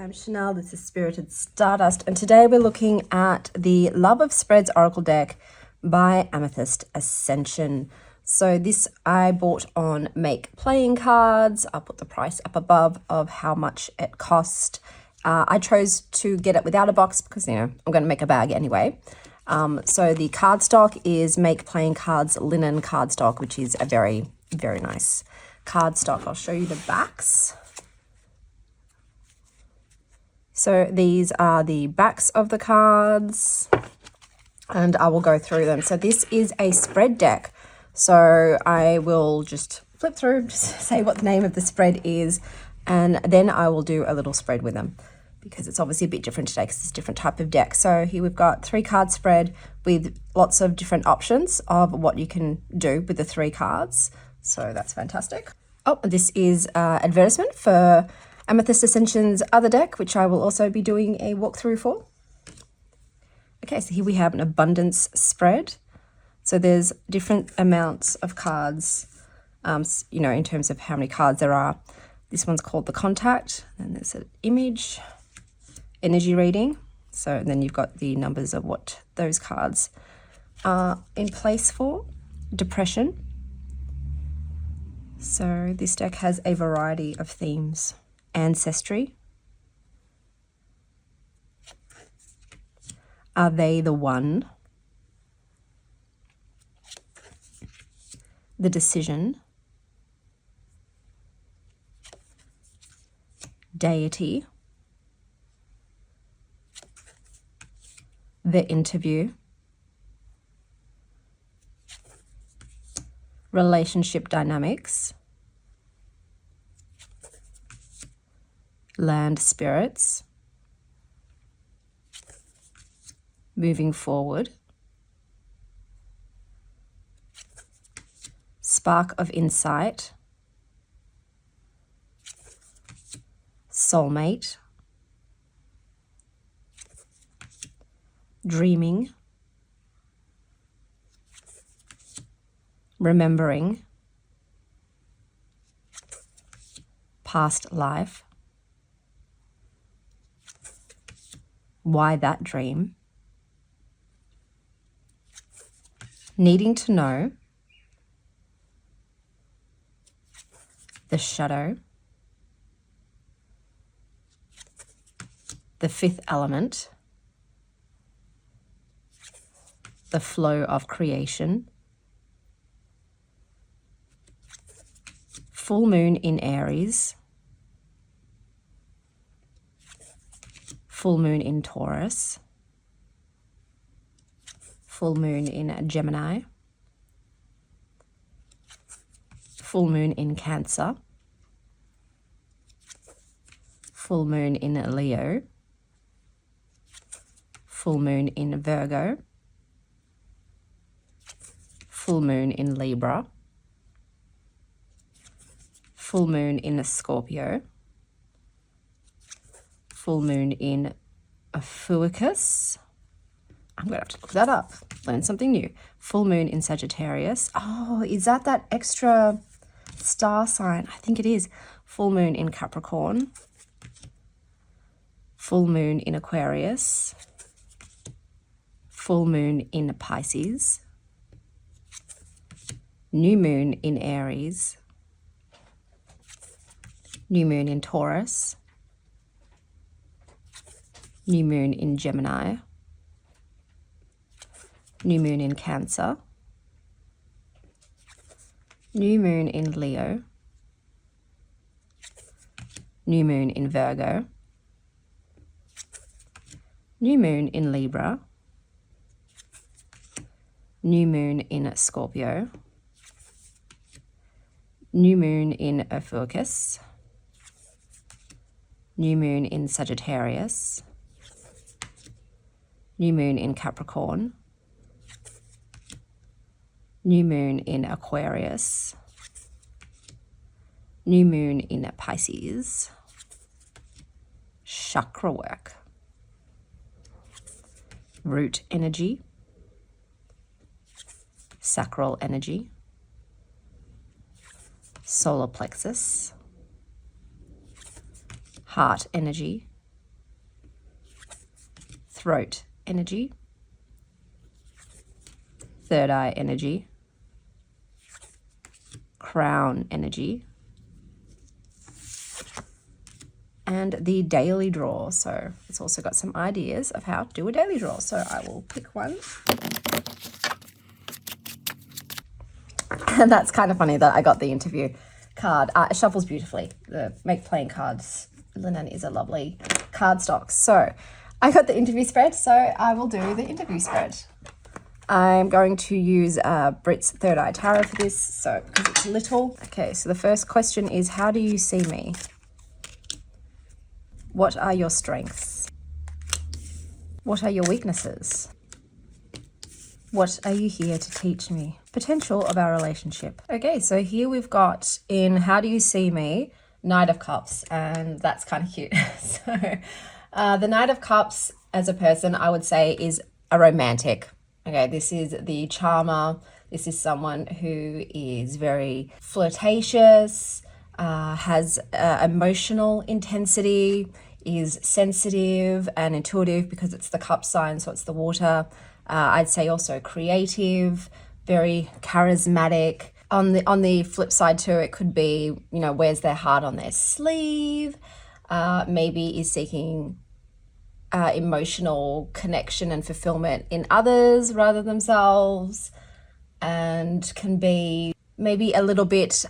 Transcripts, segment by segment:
I'm Chanel, this is Spirited Stardust, and today we're looking at the Love of Spreads Oracle deck by Amethyst Ascension. So this I bought on Make Playing Cards. I'll put the price up above of how much it cost. I chose to get it without a box because, you know, I'm going to make a bag anyway. So the cardstock is Make Playing Cards linen cardstock, which is a very, very nice cardstock. I'll show you the backs. So these are the backs of the cards, and I will go through them. So this is a spread deck. So I will just flip through, just say what the name of the spread is, and then I will do a little spread with them because it's obviously a bit different today because it's a different type of deck. So here we've got 3-card spread with lots of different options of what you can do with the 3 cards. So that's fantastic. Oh, this is advertisement for Amethyst Ascension's other deck, which I will also be doing a walkthrough for. Okay, so here we have an abundance spread. So there's different amounts of cards, you know, in terms of how many cards there are. This one's called the contact, and there's an image, energy reading. So and then you've got the numbers of what those cards are in place for. Depression. So this deck has a variety of themes. Ancestry. Are they the one? The decision. Deity. The interview. Relationship dynamics. Land spirits. Moving forward. Spark of insight. Soulmate. Dreaming. Remembering. Past life. Why that dream? Needing to know. The shadow. The 5th element. The flow of creation. Full moon in Aries. Full moon in Taurus. Full moon in Gemini. Full moon in Cancer. Full moon in Leo. Full moon in Virgo. Full moon in Libra. Full moon in Scorpio. Full moon in Ophiuchus. I'm going to have to look that up. Learn something new. Full moon in Sagittarius. Oh, is that extra star sign? I think it is. Full moon in Capricorn. Full moon in Aquarius. Full moon in Pisces. New moon in Aries. New moon in Taurus. New moon in Gemini. New moon in Cancer. New moon in Leo. New moon in Virgo. New moon in Libra. New moon in Scorpio. New moon in Ophiuchus. New moon in Sagittarius. New moon in Capricorn. New moon in Aquarius. New moon in Pisces. Chakra work. Root energy. Sacral energy. Solar plexus. Heart energy. throat energy, third eye energy, crown energy, and the daily draw. So it's also got some ideas of how to do a daily draw. So I will pick one. And that's kind of funny that I got the interview card. It shuffles beautifully. The Make Playing Cards linen is a lovely cardstock. So I got the interview spread, so I will do the interview spread. I'm going to use Brit's Third Eye Tarot for this, so because it's little. Okay, so the first question is, how do you see me? What are your strengths? What are your weaknesses? What are you here to teach me? Potential of our relationship. Okay, so here we've got in How Do You See Me, Knight of Cups, and that's kind of cute. So the Knight of Cups as a person, I would say, is a romantic. Okay, this is the charmer. This is someone who is very flirtatious, has emotional intensity, is sensitive and intuitive because it's the cup sign, so it's the water. I'd say also creative, very charismatic. On the flip side too, it could be, you know, wears their heart on their sleeve, maybe is seeking emotional connection and fulfillment in others rather than themselves, and can be maybe a little bit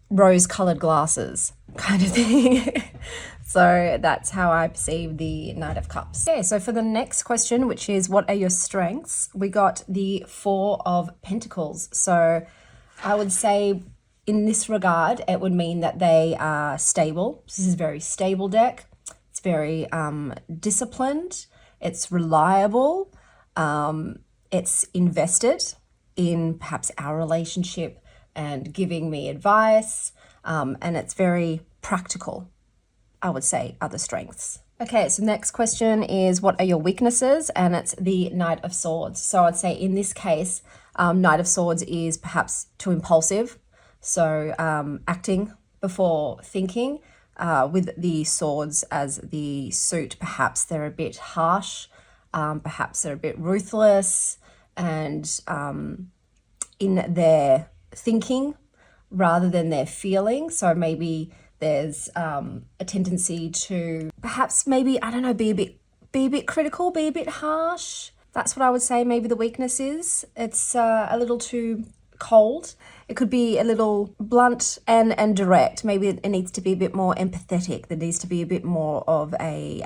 rose-colored glasses kind of thing. So that's how I perceive the Knight of Cups. Okay, so for the next question, which is what are your strengths, we got the Four of Pentacles. So I would say in this regard, it would mean that they are stable. This is a very stable deck. It's very disciplined. It's reliable. It's invested in perhaps our relationship and giving me advice. And it's very practical, I would say, other strengths. Okay, so next question is what are your weaknesses? And it's the Knight of Swords. So I'd say in this case, Knight of Swords is perhaps too impulsive. So acting before thinking. With the swords as the suit, perhaps they're a bit harsh, perhaps they're a bit ruthless, and in their thinking rather than their feeling. So maybe there's a tendency to perhaps maybe, I don't know, be a bit critical, be a bit harsh. That's what I would say maybe the weakness is. It's a little too cold. It could be a little blunt and direct. Maybe it needs to be a bit more empathetic. There needs to be a bit more of a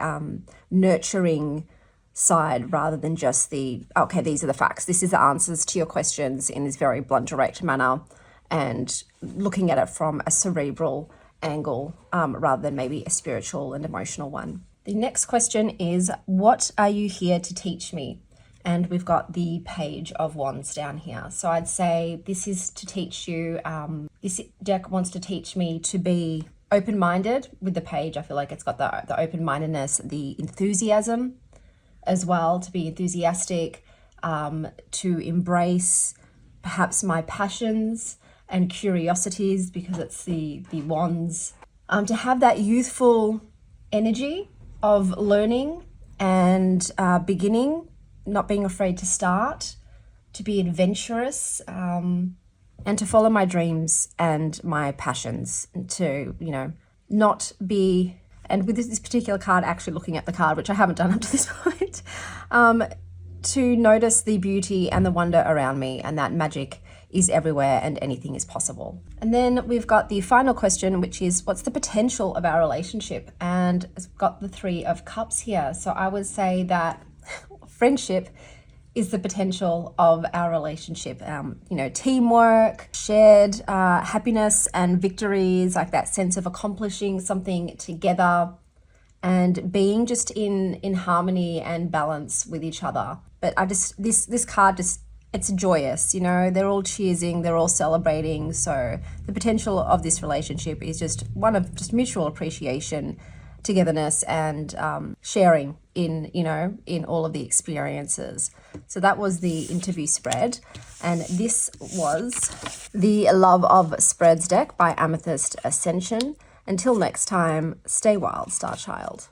nurturing side rather than just the, okay, these are the facts. This is the answers to your questions in this very blunt, direct manner, and looking at it from a cerebral angle rather than maybe a spiritual and emotional one. The next question is, what are you here to teach me? And we've got the Page of Wands down here. So I'd say this is to teach you, this deck wants to teach me to be open-minded with the Page. I feel like it's got the open-mindedness, the enthusiasm as well, to be enthusiastic, to embrace perhaps my passions and curiosities because it's the wands. To have that youthful energy of learning and beginning, not being afraid to start, to be adventurous, and to follow my dreams and my passions, and to, you know, not be, and with this particular card, actually looking at the card, which I haven't done up to this point, to notice the beauty and the wonder around me, and that magic is everywhere and anything is possible. And then we've got the final question, which is what's the potential of our relationship? And it's got the Three of Cups here. So I would say that friendship is the potential of our relationship. You know, teamwork, shared happiness and victories, like that sense of accomplishing something together and being just in harmony and balance with each other. But I just, this card just, it's joyous, you know, they're all cheersing, they're all celebrating. So the potential of this relationship is just one of just mutual appreciation, togetherness, and sharing in, you know, in all of the experiences. So that was the interview spread. And this was the Love of Spreads deck by Amethyst Ascension. Until next time, stay wild, Star Child.